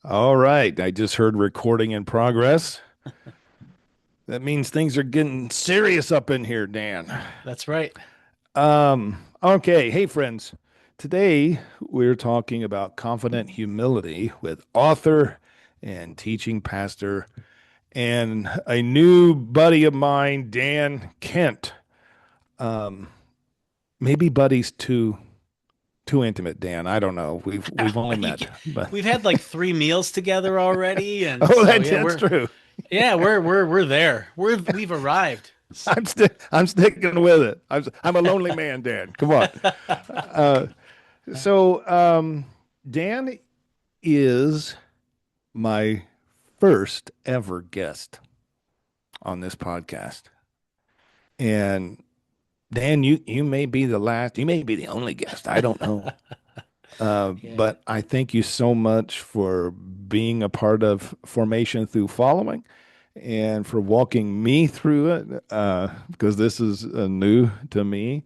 All right. I just heard recording in progress. That means things are getting serious up in here, Dan. That's right. Okay. Hey, friends. Today we're talking about confident humility with author and teaching pastor and a new buddy of mine, Dan Kent. Maybe buddy's too intimate, Dan. I don't know. We've only met, but We've had like 3 meals together already, and oh, so that, yeah, that's we're true. yeah, we're there. We've arrived. I'm sticking with it. I'm a lonely man, Dan. Come on. Uh, so Dan is my first ever guest on this podcast, and Dan, you may be the last. You may be the only guest. I don't know. Yeah. But I thank you so much for being a part of Formation Through Following and for walking me through it because this is new to me.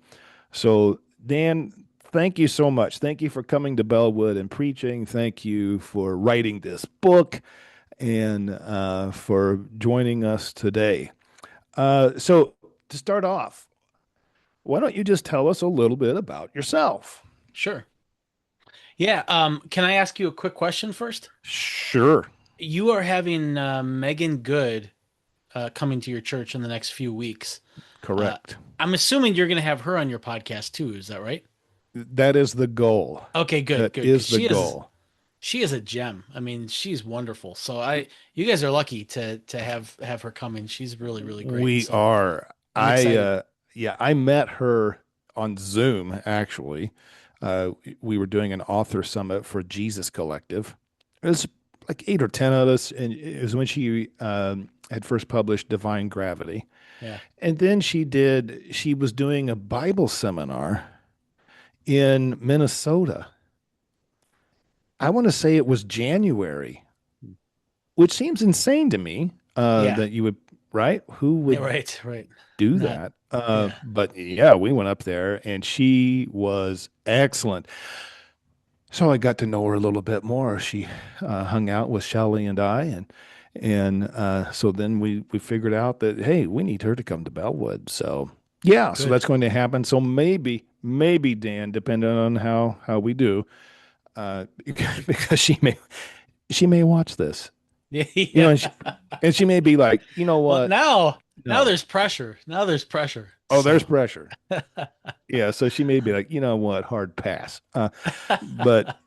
So, Dan, thank you so much. Thank you for coming to Bellwood and preaching. Thank you for writing this book and for joining us today. So, to start off, why don't you just tell us a little bit about yourself? Sure. Yeah. Can I ask you a quick question first? Sure. You are having Megan Good coming to your church in the next few weeks. Uh, Correct. I'm assuming you're going to have her on your podcast too. Is that right? That is the goal. Okay, good, That good. Because is the goal. she is a gem. I mean, she's wonderful. So you guys are lucky to have her coming. She's really, really great. We So are. I'm excited. Yeah, I met her on Zoom actually. We were doing an author summit for Jesus Collective. It was like 8 or 10 of us, and it was when she had first published Divine Gravity. Yeah. And then she was doing a Bible seminar in Minnesota. I want to say it was January, which seems insane to me Yeah. that you would, right? Who Yeah, would right, right. do Not, that? yeah. But yeah, we went up there and she was excellent. So I got to know her a little bit more. She hung out with Shelley and I, and so then we figured out that hey, we need her to come to Bellwood. So yeah, so Good. that's going to happen. So maybe Dan, depending on how we do, because she may watch this, you know, Yeah. and she may be like, you know Well, what? now No. there's pressure. Now there's pressure. Oh, there's So pressure. Yeah, so she may be like, you know what, hard pass. But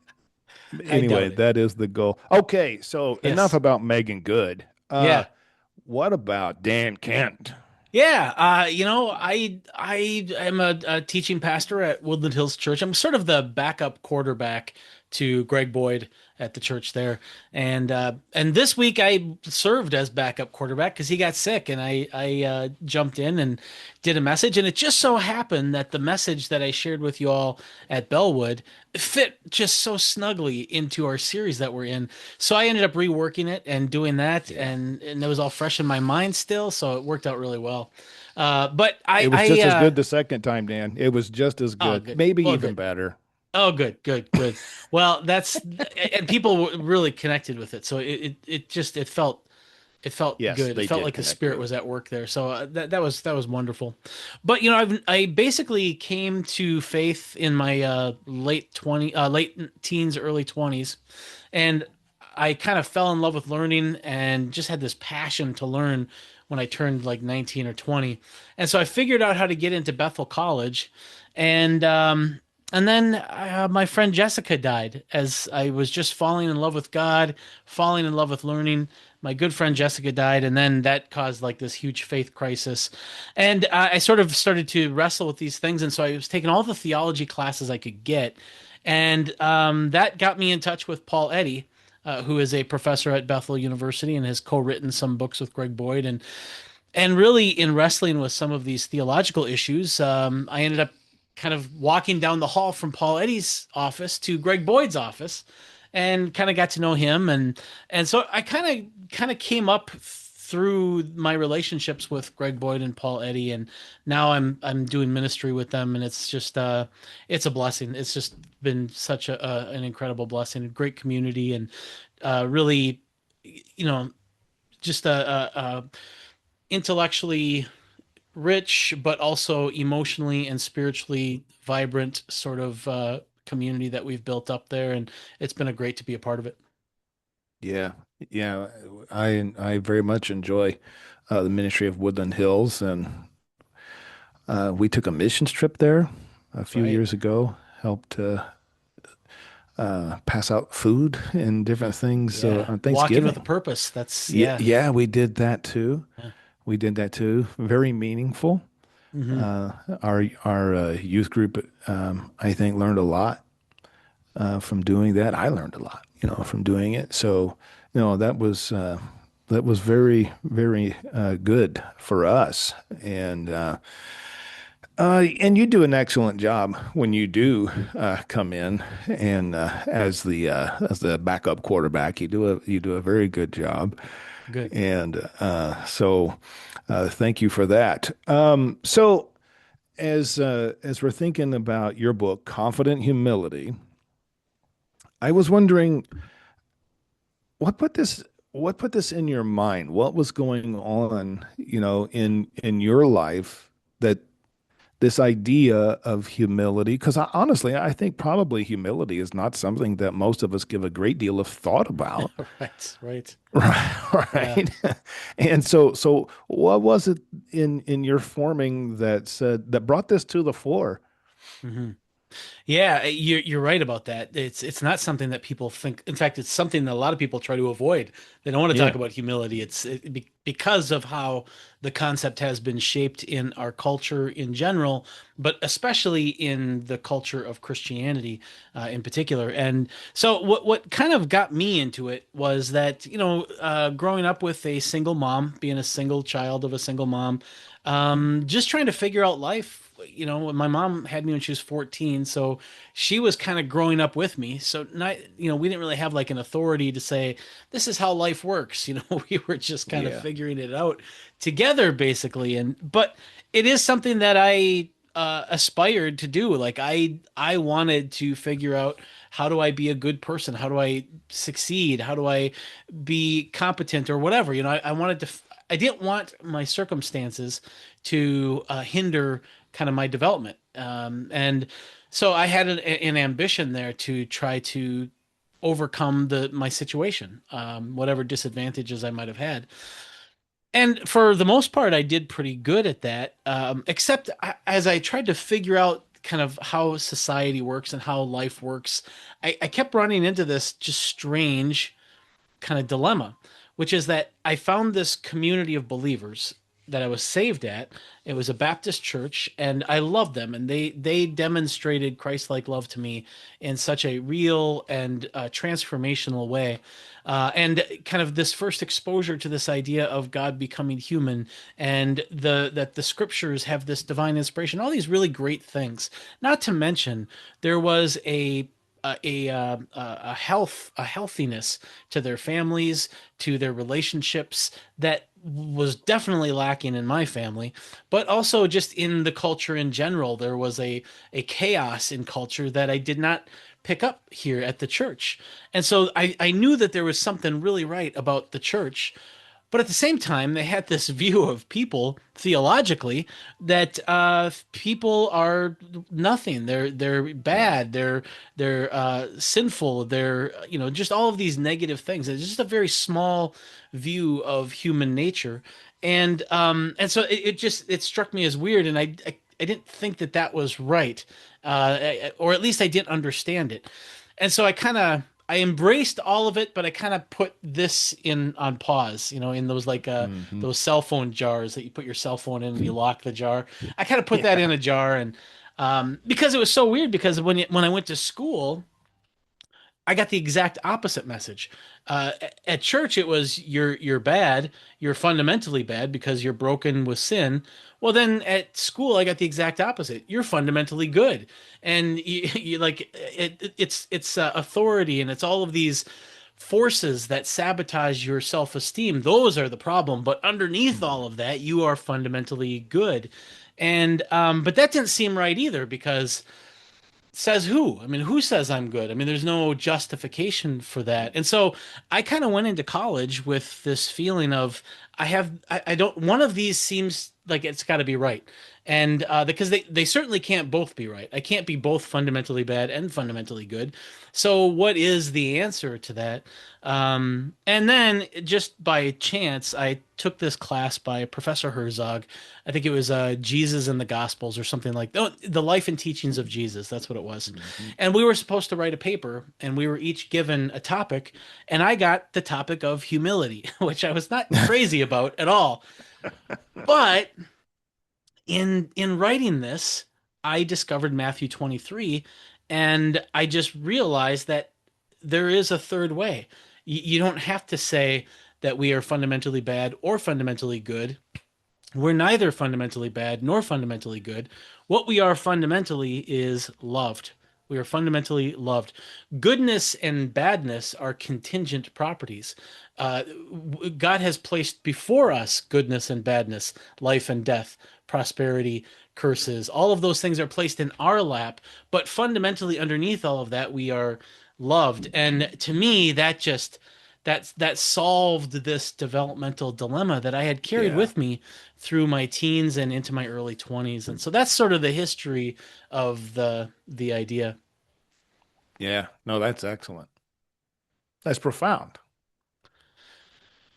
I anyway, doubt it. that is the goal. Okay, so enough Yes. about Megan Good. Yeah. What about Dan Kent? Yeah, I am a teaching pastor at Woodland Hills Church. I'm sort of the backup quarterback to Greg Boyd at the church there, and this week I served as backup quarterback because he got sick, and I jumped in and did a message, and it just so happened that the message that I shared with you all at Bellwood fit just so snugly into our series that we're in. So I ended up reworking it and doing that, Yeah. and it was all fresh in my mind still, so it worked out really well. But It was just as good the second time, Dan. It was just as oh, good, good. maybe Well, even good. better. Oh, good, good, good. Well, and people really connected with it, so it felt Yes, good. It they felt did like the connect spirit with was it. at work there. So that was wonderful. But I basically came to faith in my late teens, early 20s, and I kind of fell in love with learning and just had this passion to learn when I turned like 19 or 20. And so I figured out how to get into Bethel College, and then my friend Jessica died as I was just falling in love with God, falling in love with learning. My good friend Jessica died, and then that caused like this huge faith crisis. And I sort of started to wrestle with these things. And so I was taking all the theology classes I could get. And that got me in touch with Paul Eddy, who is a professor at Bethel University and has co-written some books with Greg Boyd. And really, in wrestling with some of these theological issues, I ended up kind of walking down the hall from Paul Eddy's office to Greg Boyd's office, and kind of got to know him, and so I kind of came up through my relationships with Greg Boyd and Paul Eddy, and now I'm doing ministry with them, and it's just it's a blessing. It's just been such an incredible blessing, a great community, and really, you know, just a intellectually rich, but also emotionally and spiritually vibrant sort of community that we've built up there, and it's been a great to be a part of it. Yeah, yeah. I very much enjoy the ministry of Woodland Hills, and we took a missions trip there a That's few right. years ago. Helped pass out food and different things Yeah. on Walking with a Thanksgiving. purpose. That's Yeah, yeah. yeah, we did that too. Yeah. We did that too. Very meaningful. Hmm. Uh, our youth group, I think, learned a lot from doing that. I learned a lot, from doing it. So, that was very, very good for us. And you do an excellent job when you do come in and as the backup quarterback. You do a very good job, Good. and thank you for that. So as we're thinking about your book, Confident Humility, I was wondering what put this what put this in your mind? What was going on, in your life that this idea of humility, because honestly, I think probably humility is not something that most of us give a great deal of thought about. Right. Right. Right, Yeah. right. And so what was it in your forming that brought this to the fore? Hmm. Yeah, you're right about that. It's not something that people think. In fact, it's something that a lot of people try to avoid. They don't want to talk Yeah. about humility. Because of how the concept has been shaped in our culture in general, but especially in the culture of Christianity in particular. And so, what kind of got me into it was that growing up with a single mom, being a single child of a single mom, just trying to figure out life. My mom had me when she was 14, so she was kind of growing up with me. So not, we didn't really have like an authority to say, this is how life works. We were just kind of Yeah. figuring it out together, basically. But it is something that I aspired to do. Like I wanted to figure out, how do I be a good person? How do I succeed? How do I be competent or whatever? I wanted to. I didn't want my circumstances to hinder kind of my development. And so I had an ambition there to try to overcome my situation, whatever disadvantages I might have had. And for the most part, I did pretty good at that, except as I tried to figure out kind of how society works and how life works, I kept running into this just strange kind of dilemma, which is that I found this community of believers that I was saved at. It was a Baptist church, and I loved them, and they demonstrated Christ-like love to me in such a real and transformational way. And kind of this first exposure to this idea of God becoming human, and that the scriptures have this divine inspiration, all these really great things. Not to mention, there was a healthiness to their families, to their relationships that was definitely lacking in my family, but also just in the culture in general. There was a chaos in culture that I did not pick up here at the church. And so I knew that there was something really right about the church, but at the same time, they had this view of people theologically that people are nothing. They're Yeah. bad. They're sinful. They're just all of these negative things. It's just a very small view of human nature, and so it struck me as weird, and I didn't think that that was right, or at least I didn't understand it, and so I embraced all of it, but I kind of put this in on pause, in those like Hmm. those cell phone jars that you put your cell phone in and you lock the jar. I kind of put that Yeah. in a jar, and because it was so weird, because when I went to school, I got the exact opposite message. At church, it was you're bad, you're fundamentally bad because you're broken with sin. Well, then at school, I got the exact opposite. You're fundamentally good, and you like it's authority, and it's all of these forces that sabotage your self-esteem, those are the problem. But underneath all of that, you are fundamentally good. And but that didn't seem right either, because says who? I mean, who says I'm good? I mean, there's no justification for that. And so I kind of went into college with this feeling of I don't, one of these seems like it's got to be right. And because they certainly can't both be right. I can't be both fundamentally bad and fundamentally good. So what is the answer to that? And then just by chance, I took this class by Professor Herzog. I think it was Jesus and the Gospels or something like that. Oh, the Life and Teachings of Jesus. That's what it was. Mhm. And we were supposed to write a paper, and we were each given a topic. And I got the topic of humility, which I was not crazy about at all. But in writing this, I discovered Matthew 23, and I just realized that there is a third way. You don't have to say that we are fundamentally bad or fundamentally good. We're neither fundamentally bad nor fundamentally good. What we are fundamentally is loved. We are fundamentally loved. Goodness and badness are contingent properties. Uh, God has placed before us goodness and badness, life and death, prosperity, curses. All of those things are placed in our lap, but fundamentally underneath all of that, we are loved. And to me, that solved this developmental dilemma that I had carried Yeah. with me through my teens and into my early 20s. And so that's sort of the history of the idea. Yeah. No, that's excellent. That's profound.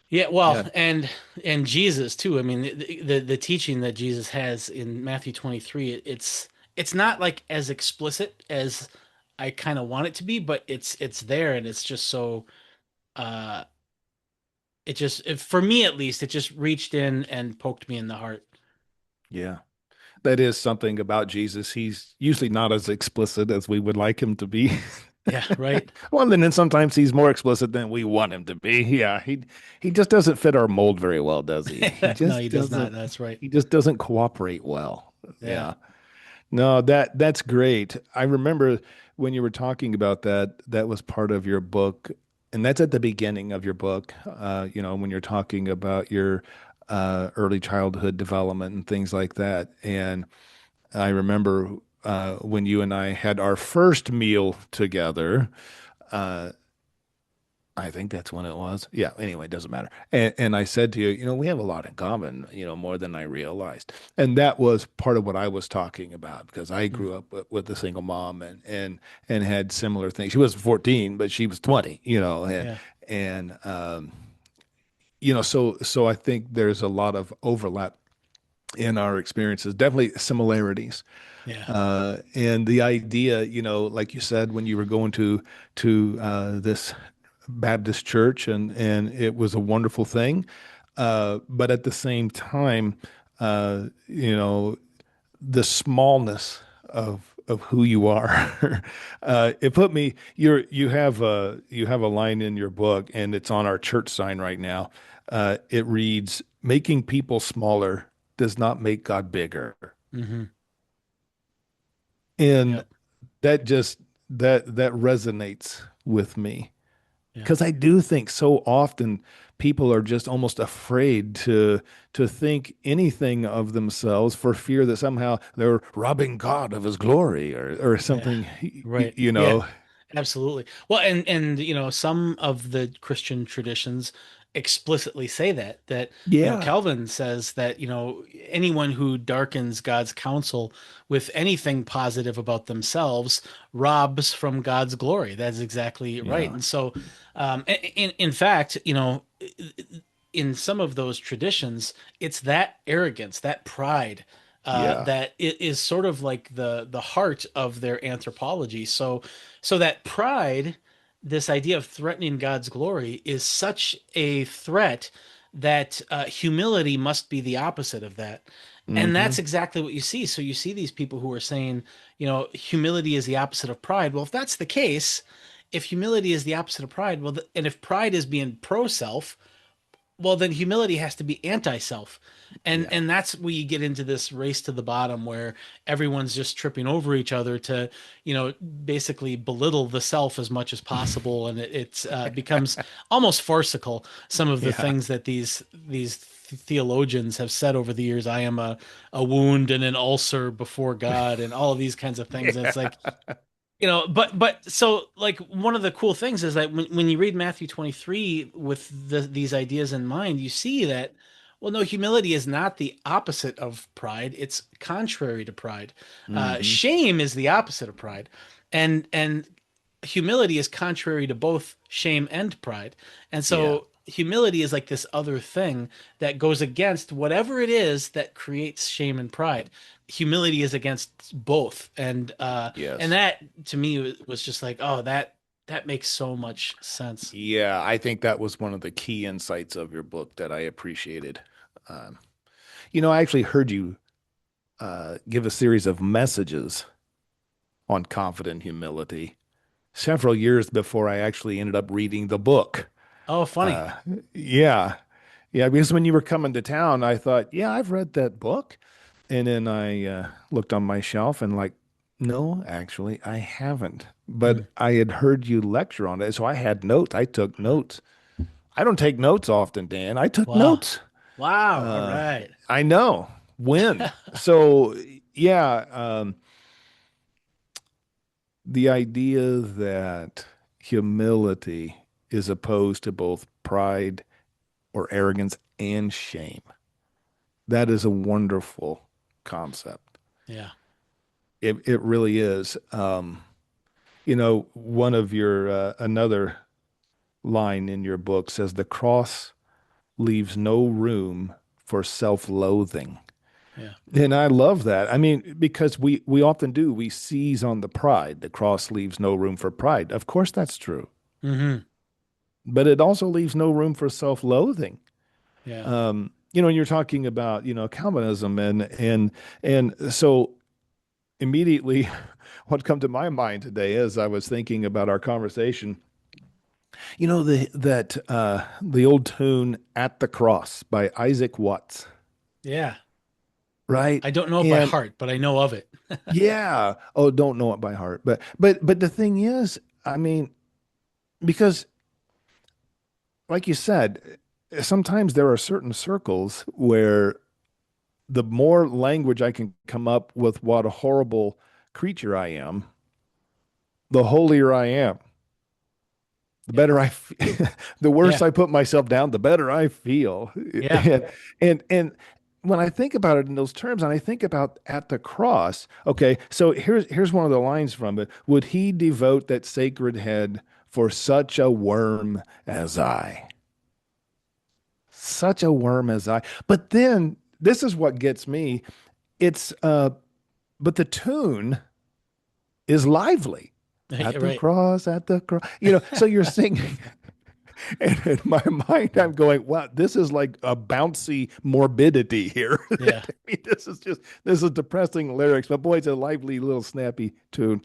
Yeah, well, Yeah. and Jesus too. I mean, the teaching that Jesus has in Matthew 23, it's not like as explicit as I kind of want it to be, but it's there, and it's just so uh for me at least, it just reached in and poked me in the heart. Yeah. That is something about Jesus. He's usually not as explicit as we would like him to be. Yeah, right. Well, and then sometimes he's more explicit than we want him to be. Yeah, he just doesn't fit our mold very well, does he? No, he does not. That's right. He just doesn't cooperate well. Yeah. Yeah. No, that's great. I remember when you were talking about that, that was part of your book, and that's at the beginning of your book. When you're talking about your early childhood development and things like that. And I remember when you and I had our first meal together. Uh, I think that's when it was. Yeah, anyway, it doesn't matter. And I said to you, we have a lot in common, more than I realized. And that was part of what I was talking about because I Mm. grew up with a single mom and had similar things. She was 14, but she was 20, Yeah. so I think there's a lot of overlap in our experiences, definitely similarities. Yeah. And the idea, like you said, when you were going to this Baptist church, and it was a wonderful thing. But at the same time, the smallness of who you are, it put me. You have a line in your book, and it's on our church sign right now. It reads, "Making people smaller does not make God bigger." Hmm. And Yep. that just that resonates with me Yeah. because I do think so often people are just almost afraid to think anything of themselves for fear that somehow they're robbing God of his glory or Yeah. something, Right. Yeah. Absolutely. Well, and some of the Christian traditions explicitly say that Yeah. Calvin says that anyone who darkens God's counsel with anything positive about themselves robs from God's glory. That's exactly right. Yeah. And so, in fact, in some of those traditions, it's that arrogance, that pride, Yeah. that it is sort of like the heart of their anthropology. So that pride, this idea of threatening God's glory, is such a threat that humility must be the opposite of that. And Hmm. that's exactly what you see. So you see these people who are saying, humility is the opposite of pride. Well, if that's the case, if humility is the opposite of pride, well, and if pride is being pro self, well, then humility has to be anti-self. Yeah. And that's where you get into this race to the bottom where everyone's just tripping over each other to, basically belittle the self as much as possible. And it's becomes almost farcical. Some of the Yeah. things that these theologians have said over the years, I am a wound and an ulcer before God and all of these kinds of things. And it's Yeah. like, but so like one of the cool things is that when you read Matthew 23 with these ideas in mind, you see that, well, no, humility is not the opposite of pride. It's contrary to pride. Hmm. Shame is the opposite of pride. And humility is contrary to both shame and pride. And Yeah. so humility is like this other thing that goes against whatever it is that creates shame and pride. Humility is against both. And Yes. that to me was just like, oh, that makes so much sense. Yeah, I think that was one of the key insights of your book that I appreciated. Um, I actually heard you give a series of messages on confident humility several years before I actually ended up reading the book. Oh, funny. Uh, yeah, yeah, because when you were coming to town, I thought, yeah, I've read that book. And then I looked on my shelf and like, no, actually, I haven't. Mm. But I had heard you lecture on it, so I had notes. I took notes. I don't take notes often, Dan. I took Wow. notes. Wow. All Uh, right. I know when. So yeah, the idea that humility is opposed to both pride or arrogance and shame. That is a wonderful concept. Yeah. It really is. One of your another line in your book says the cross leaves no room for self-loathing. Yeah. And I love that. I mean, because we often do, we seize on the pride. The cross leaves no room for pride. Of course that's true. Hmm. But it also leaves no room for self-loathing. Yeah. And you're talking about, Calvinism and so immediately what come to my mind today as I was thinking about our conversation, the old tune At the Cross by Isaac Watts, Yeah. right? I don't know it by And heart, but I know of it. yeah, oh, don't know it by heart. But the thing is, I mean, because like you said, sometimes there are certain circles where the more language I can come up with what a horrible creature I am, the holier I am. The Yeah. better the worse Yeah. I put myself down, the better I feel. Yeah. And when I think about it in those terms, and I think about at the cross, okay, so here's one of the lines from it. Would he devote that sacred head for such a worm as I? Such a worm as I. But then this is what gets me. It's but the tune is lively. At the Right. cross, at the cross. So you're singing. And in my mind, I'm going, wow, this is like a bouncy morbidity here. I Yeah. mean, this is depressing lyrics, but boy, it's a lively little snappy tune.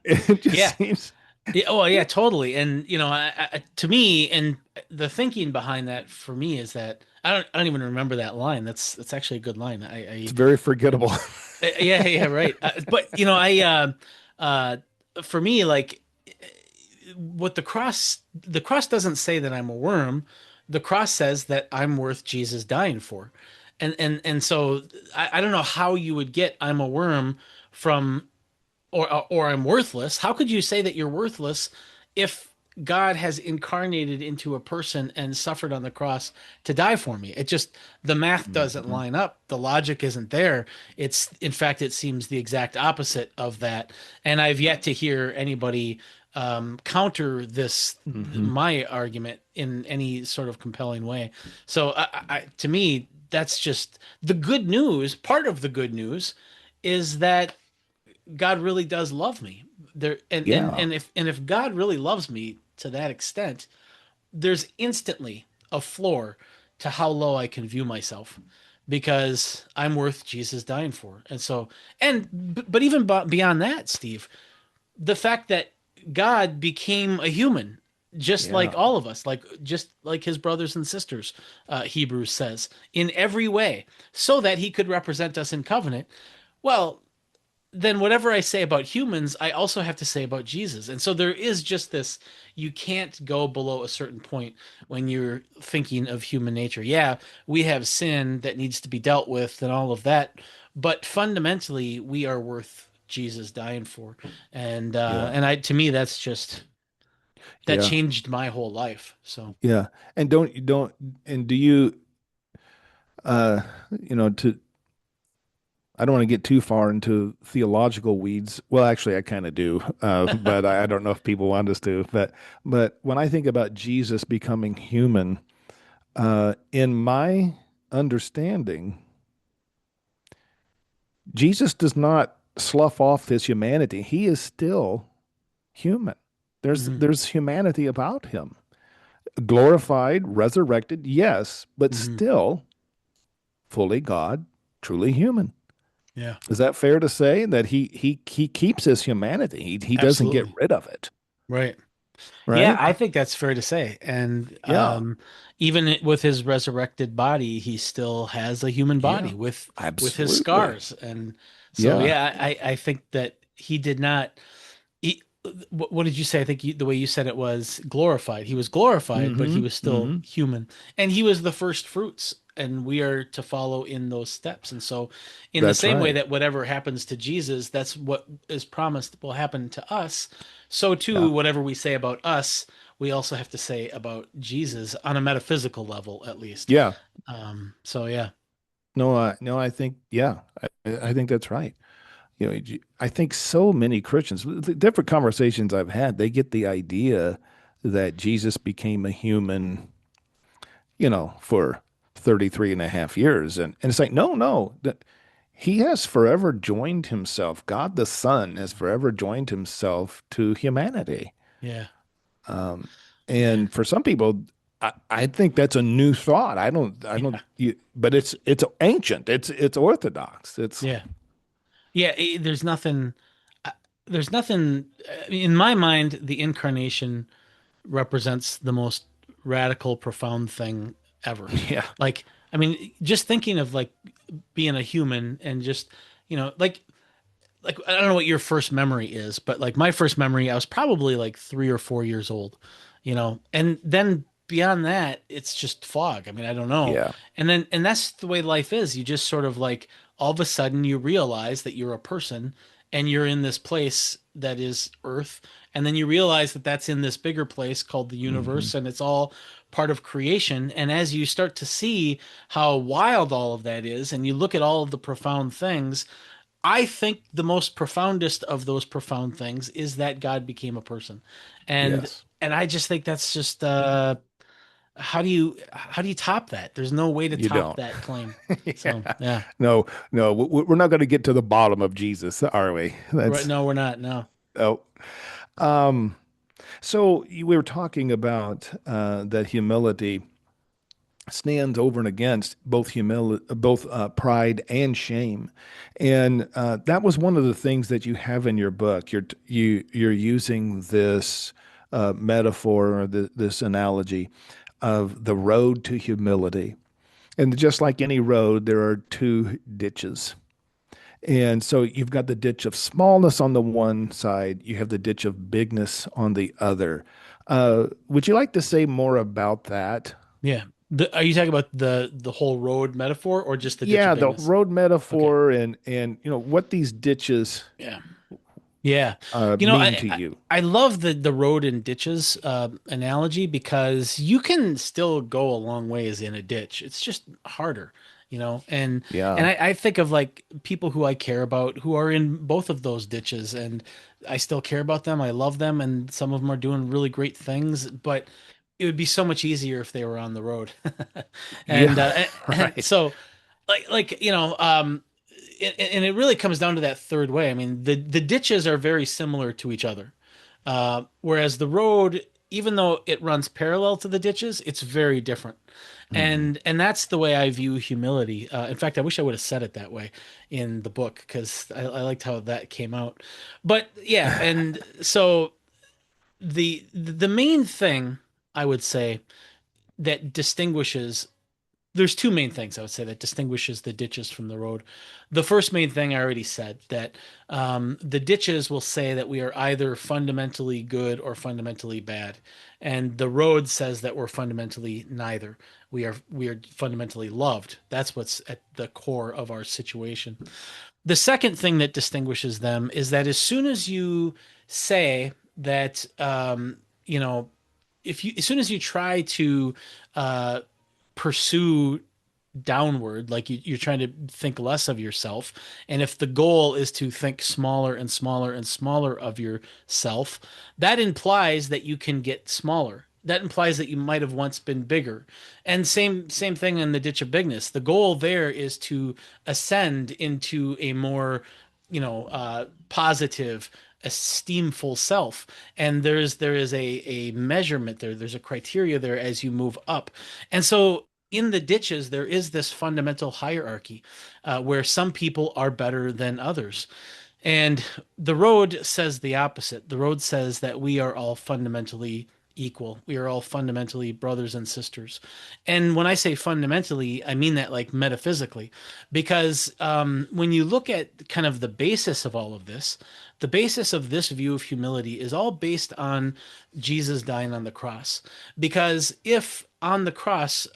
It just Yeah. seems, Yeah, oh yeah, totally. And to me, and the thinking behind that for me is that I don't even remember that line. That's actually a good line. it's very forgettable. Yeah, yeah, right. But uh, for me, like what the cross doesn't say that I'm a worm. The cross says that I'm worth Jesus dying for. And so I don't know how you would get I'm a worm from or I'm worthless. How could you say that you're worthless if God has incarnated into a person and suffered on the cross to die for me? It just the math doesn't Mhm. line up. The logic isn't there. It's in fact it seems the exact opposite of that. And I've yet to hear anybody counter this Mhm. my argument in any sort of compelling way. So to me, that's just the good news. Part of the good news is that God really does love me. There and and Yeah. and if God really loves me to that extent, there's instantly a floor to how low I can view myself because I'm worth Jesus dying for. And so but even beyond that, Steve, the fact that God became a human just like Yeah. all of us, like just like his brothers and sisters, Hebrews says, in every way, so that he could represent us in covenant. Well, then whatever I say about humans, I also have to say about Jesus. And so there is just this, you can't go below a certain point when you're thinking of human nature. Yeah, we have sin that needs to be dealt with and all of that, but fundamentally we are worth Jesus dying for. Yeah. And I to me that's just that Yeah. changed my whole life. So, Yeah. And don't and do you uh to I don't want to get too far into theological weeds. Well, actually, I kind of do, but I don't know if people want us to. But when I think about Jesus becoming human, in my understanding, Jesus does not slough off his humanity. He is still human. mhm, There's humanity about him. Glorified, resurrected, yes, but mhm. still fully God, truly human. Yeah, Is that fair to say that he keeps his humanity? He doesn't get absolutely. rid of it, Right. Yeah, right? I think that's fair to say. And Yeah, even with his resurrected body, he still has a human yeah, body with his absolutely. scars. And so, Yeah, yeah, I think that he did not. He, what did you say? I think the way you said it was glorified. He was glorified, but he mm-hmm, was still mm-hmm. human, and he was the first fruits. And we are to follow in those steps. And so, in the That's same way right. that whatever happens to Jesus, that's what is promised will happen to us. So too, Yeah, whatever we say about us, we also have to say about Jesus on a metaphysical level, at least. yeah. So yeah, No, I think yeah, I think that's right. I think so many Christians, the different conversations I've had, they get the idea that Jesus became a human, for 33 and a half years. And it's like, no, that he has forever joined himself. God the Son has forever joined himself to humanity. yeah, Um, yeah, and for some people, I think that's a new thought. But it's ancient. It's orthodox. It's yeah, yeah. There's nothing. uh, There's nothing in my mind. The incarnation represents the most radical, profound thing ever. yeah, Like, I mean, just thinking of like being a human and just, like I don't know what your first memory is, but like my first memory, I was probably like 3 or 4 years old, and then beyond that, it's just fog. I mean, I don't know. yeah, And that's the way life is. You just sort of like all of a sudden you realize that you're a person and you're in this place that is Earth, and then you realize that that's in this bigger place called the hmm, universe, and it's all part of creation. And as you start to see how wild all of that is, and you look at all of the profound things, I think the most profoundest of those profound things is that God became a person. And yes. and I just think that's just how do you top that? There's no way to You top don't. that claim. Yeah. So, yeah. No, no, we're not going to get to the bottom of Jesus, are we? Right, That's no, we're not. No. oh. Um, we were talking about that humility stands over and against both pride and shame, and that was one of the things that you have in your book. You're using this metaphor or this analogy of the road to humility, and just like any road, there are two ditches. And so you've got the ditch of smallness on the one side, you have the ditch of bigness on the other. Would you like to say more about that? Yeah. Are you talking about the whole road metaphor or just the ditch of Yeah, the bigness? road Okay. metaphor and what these ditches Yeah. Yeah. mean I, to I you. I love the road and ditches analogy because you can still go a long ways in a ditch. It's just harder, and Yeah. I think of like people who I care about who are in both of those ditches, and I still care about them. I love them, and some of them are doing really great things, but it would be so much easier if they were on the road. Yeah. And and Right. so and it really comes down to that third way. I mean, the ditches are very similar to each other, whereas the road, even though it runs parallel to the ditches, it's very different. Mhm. And that's the way I view humility. In fact, I wish I would have said it that way in the book because I liked how that came out. But yeah, and so the main thing I would say that distinguishes there's two main things I would say that distinguishes the ditches from the road. The first main thing I already said that the ditches will say that we are either fundamentally good or fundamentally bad, and the road says that we're fundamentally neither. We are fundamentally loved. That's what's at the core of our situation. The second thing that distinguishes them is that as soon as you say that, you know, if you as soon as you try to uh, pursue downward, like you're trying to think less of yourself. And if the goal is to think smaller and smaller and smaller of yourself, that implies that you can get smaller. That implies that you might have once been bigger. And same thing in the ditch of bigness. The goal there is to ascend into a more, positive, esteemful self. And there is a measurement there. There's a criteria there as you move up. And so in the ditches, there is this fundamental hierarchy where some people are better than others. And the road says the opposite. The road says that we are all fundamentally equal. We are all fundamentally brothers and sisters. And when I say fundamentally, I mean that like metaphysically, because when you look at kind of the basis of all of this, the basis of this view of humility is all based on Jesus dying on the cross. Because if on the cross,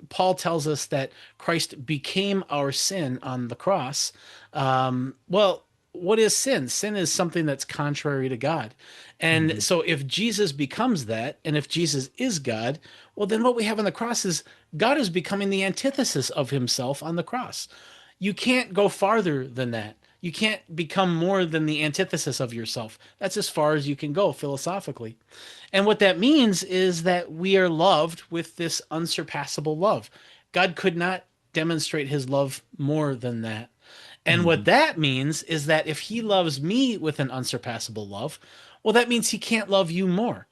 Paul tells us that Christ became our sin on the cross, well, what is sin? Sin is something that's contrary to God. And Mhm. so if Jesus becomes that, and if Jesus is God, well, then what we have on the cross is God is becoming the antithesis of himself on the cross. You can't go farther than that. You can't become more than the antithesis of yourself. That's as far as you can go philosophically. And what that means is that we are loved with this unsurpassable love. God could not demonstrate his love more than that. And what Mhm. that means is that if he loves me with an unsurpassable love, well, that means he can't love you more.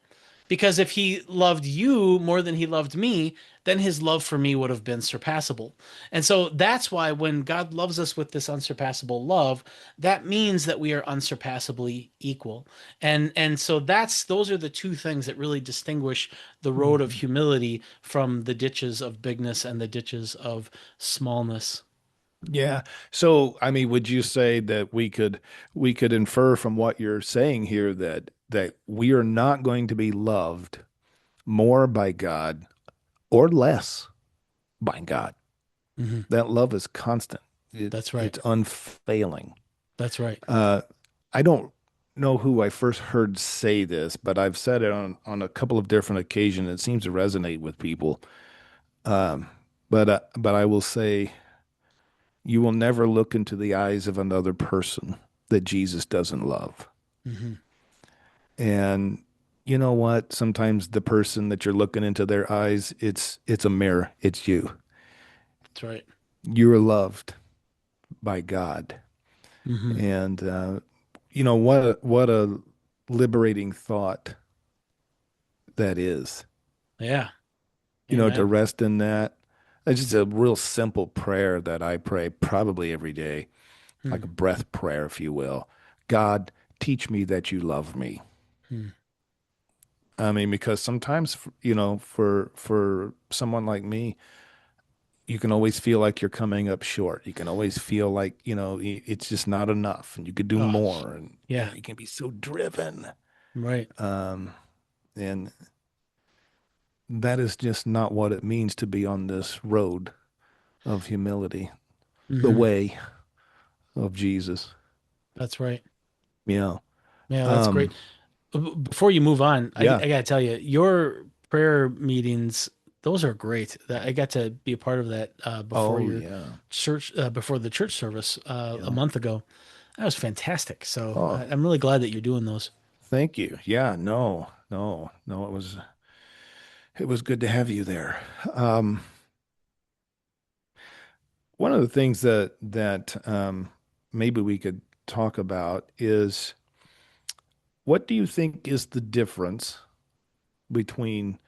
Because if he loved you more than he loved me, then his love for me would have been surpassable. And so that's why when God loves us with this unsurpassable love, that means that we are unsurpassably equal. And so those are the two things that really distinguish the road of Mhm. humility from the ditches of bigness and the ditches of smallness. Yeah. So, I mean, would you say that we could infer from what you're saying here that we are not going to be loved more by God or less by God? Mhm. That love is constant. That's right. It's unfailing. That's right. Uh, I don't know who I first heard say this, but I've said it on a couple of different occasions. It seems to resonate with people. Um, but I will say you will never look into the eyes of another person that Jesus doesn't love. Hmm. And you know what? Sometimes the person that you're looking into their eyes, it's a mirror. It's you. That's right. You're loved by God. Hmm. And what a liberating thought that is. Yeah. To Amen. rest in that. It's just a real simple prayer that I pray probably every day, like Hmm. a breath prayer, if you will. God, teach me that you love me. Hmm. I mean, because sometimes, for someone like me, you can always feel like you're coming up short. You can always feel like, it's just not enough and you could do Oh, more. And, yeah. you can be so driven. Right. Um, and that is just not what it means to be on this road of humility, the Hmm. way of Jesus. That's right. Yeah. Yeah, that's Um, great. Before you move on, yeah. I gotta tell you, your prayer meetings, those are great. I got to be a part of that Oh, yeah. before the church service a Yeah. month ago. That was fantastic. So Oh, I'm really glad that you're doing those. thank you. Yeah, no, no, no, it was good to have you there. Um, One of the things that maybe we could talk about is what do you think is the difference between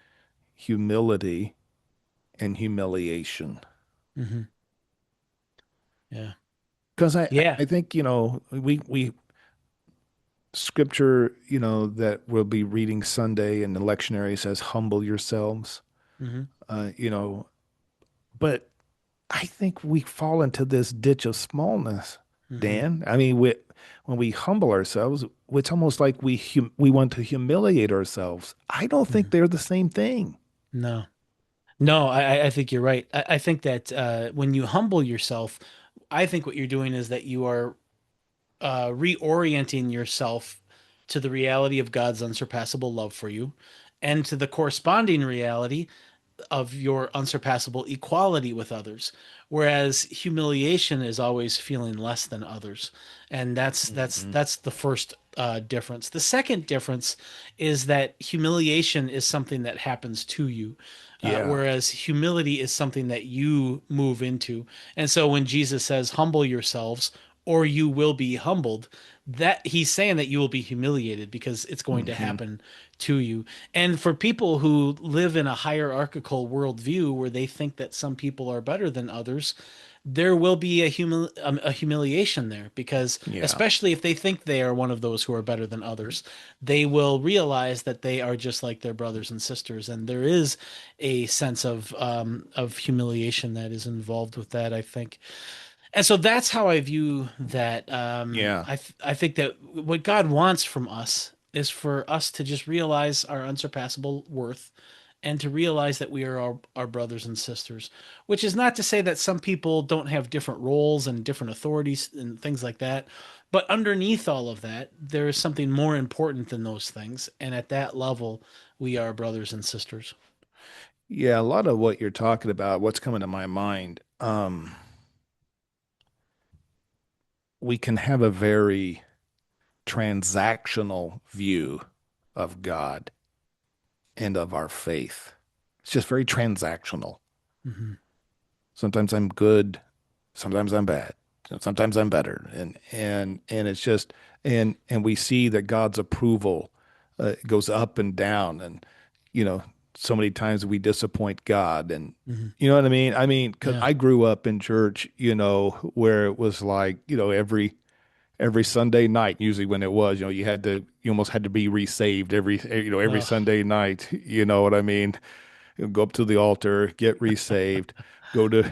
humility and humiliation? Hmm. Yeah. Because I, Yeah. I think, we scripture, that we'll be reading Sunday in the lectionary says, humble yourselves, Hmm. uh, you know, but I think we fall into this ditch of smallness, Hmm. Dan. I mean, when we humble ourselves, it's almost like we want to humiliate ourselves. I don't think Hmm. they're the same thing. No. No, I think you're right. I think that when you humble yourself, I think what you're doing is that you are reorienting yourself to the reality of God's unsurpassable love for you and to the corresponding reality of your unsurpassable equality with others. Whereas humiliation is always feeling less than others. And Hmm. that's the first difference. The second difference is that humiliation is something that happens to you. Yeah. Whereas humility is something that you move into. And so when Jesus says, humble yourselves, or you will be humbled, that he's saying that you will be humiliated because it's going to Hmm. happen to you. And for people who live in a hierarchical worldview where they think that some people are better than others, there will be a humiliation there because Yeah. especially if they think they are one of those who are better than others, they will realize that they are just like their brothers and sisters, and there is a sense of humiliation that is involved with that, I think. And so that's how I view that. Yeah. I think that what God wants from us is for us to just realize our unsurpassable worth and to realize that we are our brothers and sisters, which is not to say that some people don't have different roles and different authorities and things like that. But underneath all of that, there is something more important than those things. And at that level, we are brothers and sisters. Yeah. A lot of what you're talking about, what's coming to my mind, we can have a very transactional view of God and of our faith. It's just very transactional. Hmm. Sometimes I'm good, sometimes I'm bad, sometimes I'm better, and it's just and we see that God's approval goes up and down, and you know, so many times we disappoint God, and Hmm. you know what I mean? I mean, because Yeah. I grew up in church, where it was like, every Sunday night, usually when it was, you almost had to be resaved every Ugh. Sunday night. You know what I mean? You go up to the altar, get resaved, go to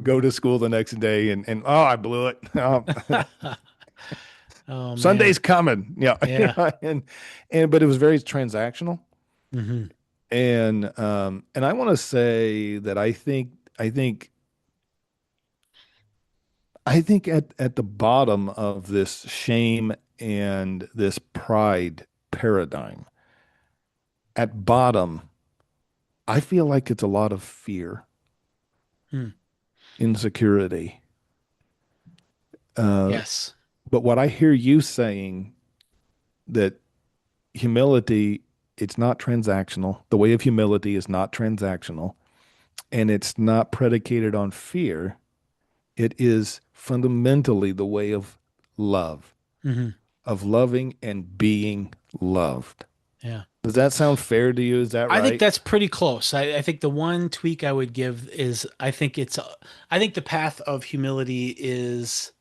go to school the next day, and oh, I blew it. Oh, Oh Sunday's man. coming. Yeah, Yeah. and but it was very transactional, Hmm. and I want to say that I think at the bottom of this shame and this pride paradigm, at bottom, I feel like it's a lot of fear, Hmm. insecurity. Uh, Yes. but what I hear you saying, that humility, it's not transactional. The way of humility is not transactional, and it's not predicated on fear. It is fundamentally the way of love, Hmm. of loving and being loved. Yeah. Does that sound fair to you? Is that I think right? that's pretty close. I think the one tweak I would give is I think the path of humility is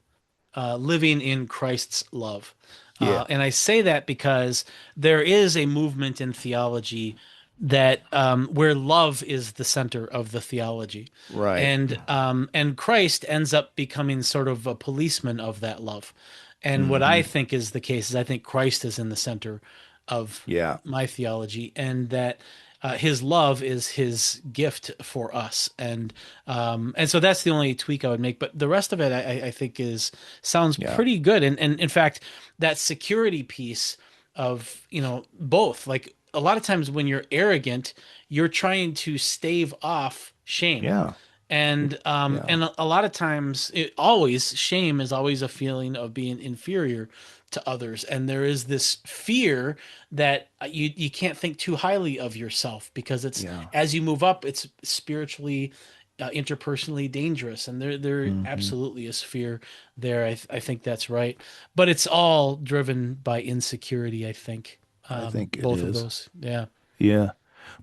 living in Christ's love. Yeah. And I say that because there is a movement in theology that where love is the center of the theology, Right. and Christ ends up becoming sort of a policeman of that love. And what I Hmm. think is the case is I think Christ is in the center of Yeah. my theology, and that his love is his gift for us, and so that's the only tweak I would make. But the rest of it, I think, is sounds Yeah. pretty good. And in fact, that security piece of both, like a lot of times when you're arrogant, you're trying to stave off shame. Yeah. Yeah. And a lot of times, always shame is always a feeling of being inferior to others, and there is this fear that you can't think too highly of yourself because it's Yeah. as you move up, it's spiritually, interpersonally dangerous, and there Hmm. absolutely is fear there. I think that's right, but it's all driven by insecurity, I think. I think it Both of is. those, yeah. Yeah.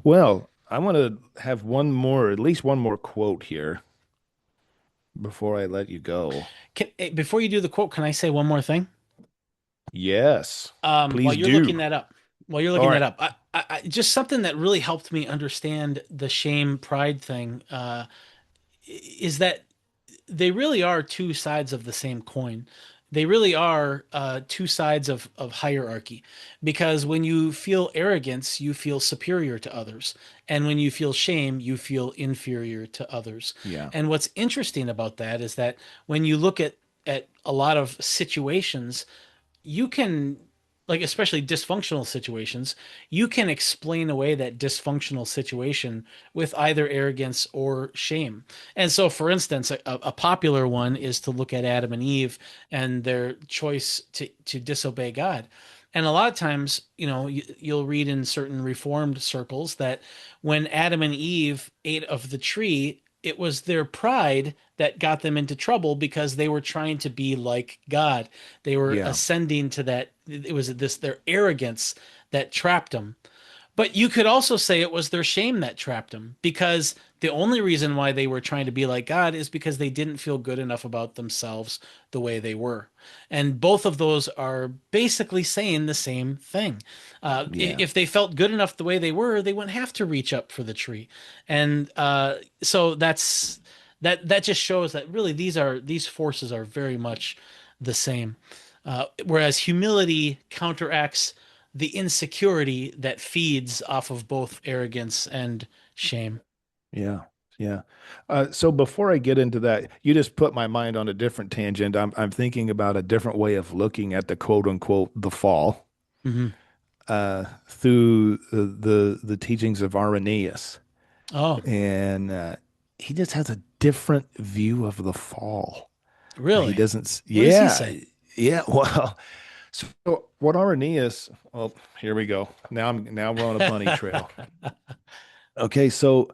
Well, I want to have at least one more quote here before I let you go. Before you do the quote, can I say one more thing? Yes. While Please you're looking do. that up, while you're All looking that right. up, just something that really helped me understand the shame pride thing is that they really are two sides of the same coin. They really are two sides of hierarchy. Because when you feel arrogance, you feel superior to others. And when you feel shame, you feel inferior to others. Yeah. And what's interesting about that is that when you look at a lot of situations, you can, like, especially dysfunctional situations, you can explain away that dysfunctional situation with either arrogance or shame. And so, for instance, a popular one is to look at Adam and Eve and their choice to disobey God. And a lot of times, you'll read in certain reformed circles that when Adam and Eve ate of the tree, it was their pride that got them into trouble because they were trying to be like God. They were Yeah. ascending to that. It was their arrogance that trapped them. But you could also say it was their shame that trapped them because the only reason why they were trying to be like God is because they didn't feel good enough about themselves the way they were. And both of those are basically saying the same thing. Yeah. If they felt good enough the way they were, they wouldn't have to reach up for the tree. And so that just shows that really these forces are very much the same. Whereas humility counteracts the insecurity that feeds off of both arrogance and shame. Yeah. Yeah. So before I get into that, you just put my mind on a different tangent. I'm thinking about a different way of looking at the quote unquote the fall Hmm. through the teachings of Irenaeus. Oh, And he just has a different view of the fall. He really? doesn't, What does he yeah, say? yeah. Well, so what Irenaeus, well, here we go. Now we're on a bunny trail. Okay, so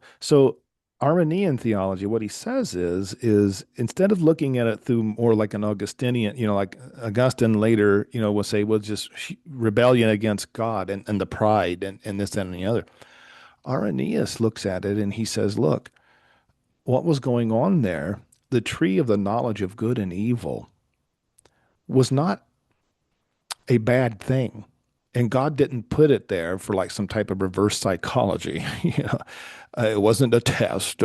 Arminian theology, what he says is instead of looking at it through more like an Augustinian, like Augustine later, will say, well, just rebellion against God and the pride and this, that, and the other. Irenaeus looks at it and he says, look, what was going on there, the tree of the knowledge of good and evil was not a bad thing. And God didn't put it there for like some type of reverse psychology. It wasn't a test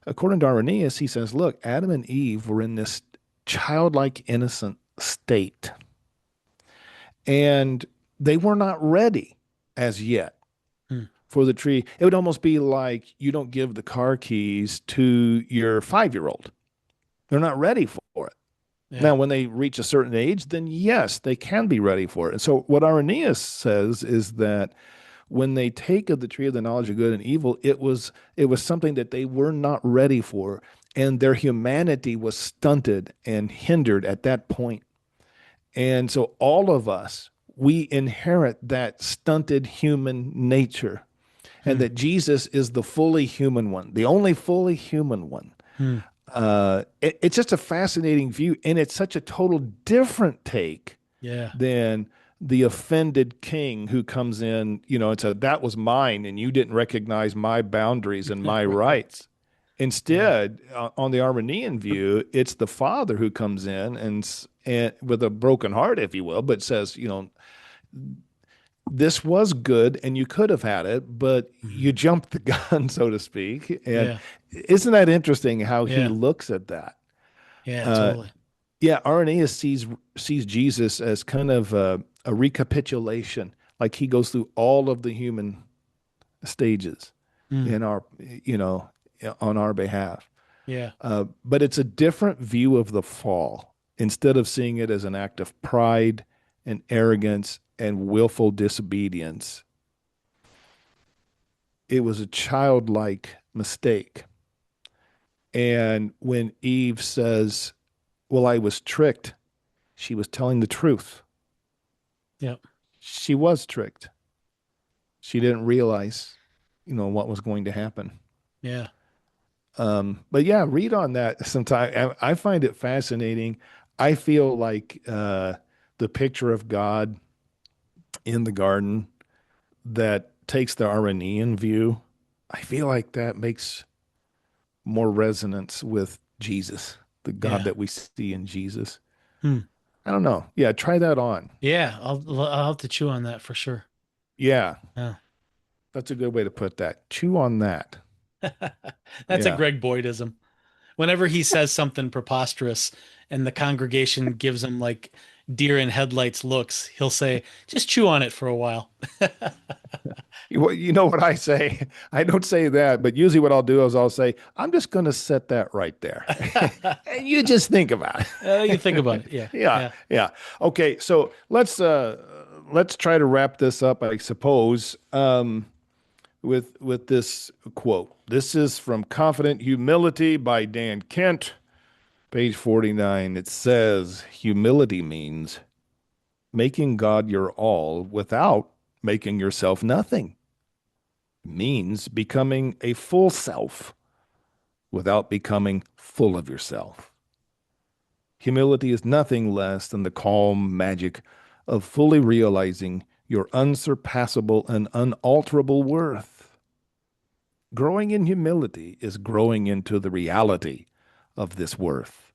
according to Irenaeus, he says, look, Adam and Eve were in this childlike, innocent state, and they were not ready as yet Hmm. for the tree. It would almost be like you don't give the car keys to your 5-year-old. They're not ready for it. Yeah. Now, when they reach a certain age, then yes, they can be ready for it. And so, what Irenaeus says is that when they take of the tree of the knowledge of good and evil, it was something that they were not ready for, and their humanity was stunted and hindered at that point. And so, all of us, we inherit that stunted human nature, and Hmm. that Jesus is the fully human one, the only fully human one. Hmm. It's just a fascinating view, and it's such a total different take Yeah. than the offended king who comes in, and said, that was mine, and you didn't recognize my boundaries and my Right. rights. Yeah. Instead, on the Arminian view, it's the father who comes in and with a broken heart, if you will, but says, this was good and you could have had it, but you Mhm. jumped the gun, so to speak. And Yeah. isn't that interesting how he Yeah. looks at that? Yeah. Uh, Totally. yeah, Irenaeus sees Jesus as kind of a recapitulation, like he goes through all of the human stages Hmm. in our, on our behalf. Yeah. But it's a different view of the fall. Instead of seeing it as an act of pride and arrogance and willful disobedience, it was a childlike mistake. And when Eve says, well, I was tricked, she was telling the truth. Yeah. She was tricked. She didn't realize, what was going to happen. Yeah. But yeah, read on that sometime. I find it fascinating. I feel like the picture of God in the garden that takes the Armenian view, I feel like that makes more resonance with Jesus, the God Yeah. that we see in Jesus. Hmm. I don't know. Yeah, try that on. Yeah, I'll have to chew on that for sure. Yeah, Yeah. that's a good way to put that. Chew on that. That's a Yeah. Greg Boydism. Whenever he says something preposterous and the congregation gives him like deer in headlights looks, he'll say, just chew on it for a while. You know what I say? I don't say that, but usually what I'll do is I'll say, I'm just going to set that right there. And you just think about You think about it. it. Yeah. Yeah, Yeah. yeah. Okay, so let's try to wrap this up, I suppose, with this quote. This is from Confident Humility by Dan Kent, page 49. It says, humility means making God your all without making yourself nothing. Means becoming a full self without becoming full of yourself. Humility is nothing less than the calm magic of fully realizing your unsurpassable and unalterable worth. Growing in humility is growing into the reality of this worth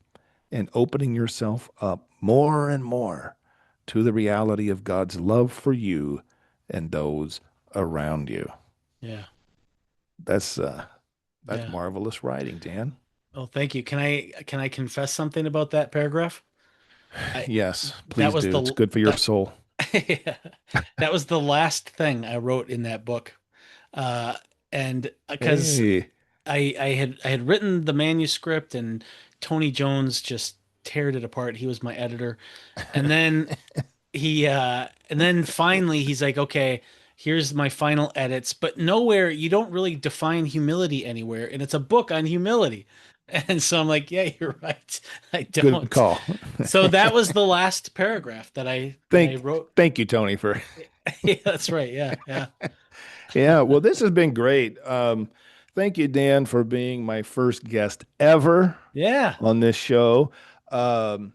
and opening yourself up more and more to the reality of God's love for you and those around you. Yeah. That's that's Yeah. marvelous writing, Dan. Well, thank you. Can I confess something about that paragraph? I Yes, that please was do. It's the good for your that soul. that was the last thing I wrote in that book. Uh and because Hey, I had written the manuscript and Tony Jones just teared it apart. He was my editor. And then and then finally he's like, okay, here's my final edits, but nowhere you don't really define humility anywhere, and it's a book on humility. And so I'm like, yeah, you're right. I good don't. call. So that was the last paragraph that I Thank wrote. thank you, Tony, for Yeah, that's right. Yeah, yeah. yeah. Well, this has been great. Thank you, Dan, for being my first guest ever Yeah. on this show. Um,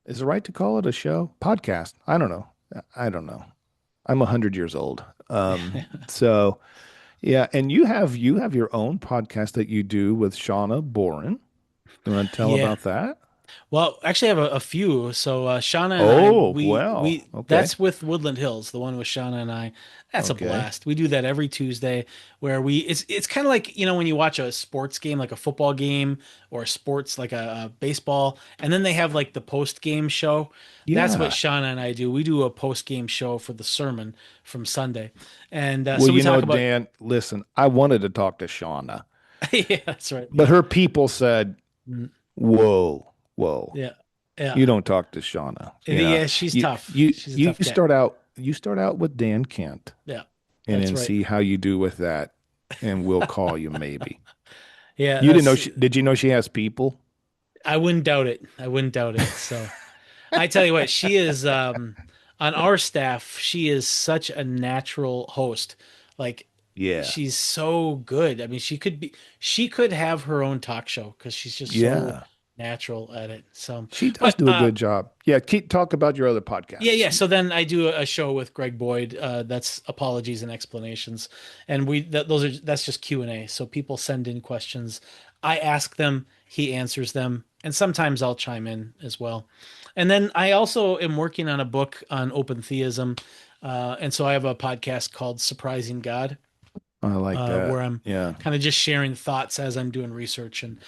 is it right to call it a show? Podcast? I don't know. I don't know. I'm 100 years old. So yeah, and you have your own podcast that you do with Shauna Boren. You want to tell Yeah. about that? Well, actually, I have a few. So Shauna and I, Oh, we well, we okay. that's with Woodland Hills, the one with Shauna and I. That's a Okay. blast. We do that every Tuesday, where it's kind of like when you watch a sports game, like a football game or sports like a baseball, and then they have like the post game show. That's what Yeah. Shauna and I do. We do a post game show for the sermon from Sunday, and Well, so we talk about. Dan, listen, I wanted to talk to Shauna, Yeah, that's right. but Yeah. her people said, Mm, whoa, whoa, yeah, yeah, you don't talk to Shauna. yeah. She's You tough. you She's a you tough cat. start out with Dan Kent Yeah, and that's then right. see how you do with that, and we'll call you maybe. Yeah, You didn't know that's did you know she has people? I wouldn't doubt it. I wouldn't doubt it. So I tell you what, she is on our staff, she is such a natural host. Like Yeah. she's so good. I mean, she could have her own talk show because she's just so Yeah. natural at it. So, She does but do a good job. Yeah, keep talk about your other yeah, podcasts. yeah. So then I do a show with Greg Boyd. That's apologies and explanations, and that's just Q&A. So people send in questions, I ask them, he answers them, and sometimes I'll chime in as well. And then I also am working on a book on open theism, and so I have a podcast called Surprising God, I like where that. I'm Yeah. kind of just sharing thoughts as I'm doing research, and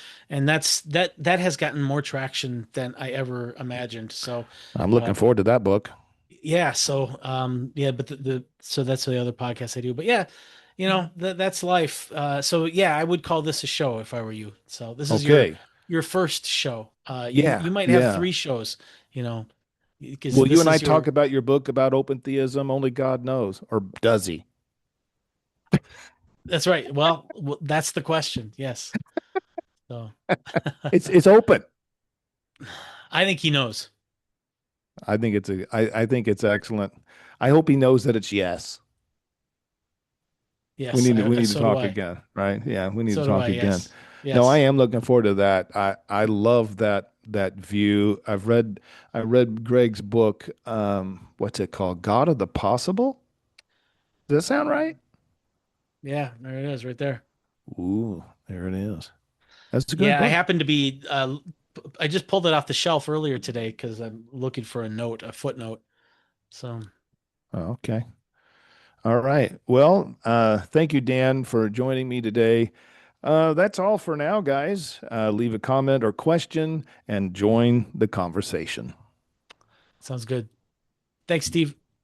that has gotten more traction than I ever imagined. So. I'm looking forward to that book. Yeah, so yeah, but so that's the other podcast I do. But yeah, that's life. So yeah, I would call this a show if I were you. So this is Okay. your first show. You Yeah. might have Yeah. three shows, you know, because Will you this and I is talk your about your book about open theism? Only God knows. Or does he? that's right. Well, that's the question. Yes. So It's open. I think he knows. I think it's excellent. I hope he knows that it's yes. Yes, We need to so do talk I. again, right? Yeah, we need to So do I. talk again. Yes. No, I Yes. am looking forward to that. I love that view. I read Greg's book. What's it called? God of the Possible? Does that sound right? Yeah, there it is right there. Ooh, there it is. That's a good Yeah, I book. happen to be I just pulled it off the shelf earlier today because I'm looking for a footnote. So Oh, okay. All right. Well, thank you, Dan, for joining me today. That's all for now, guys. Leave a comment or question and join the conversation. sounds good. Thanks, Steve.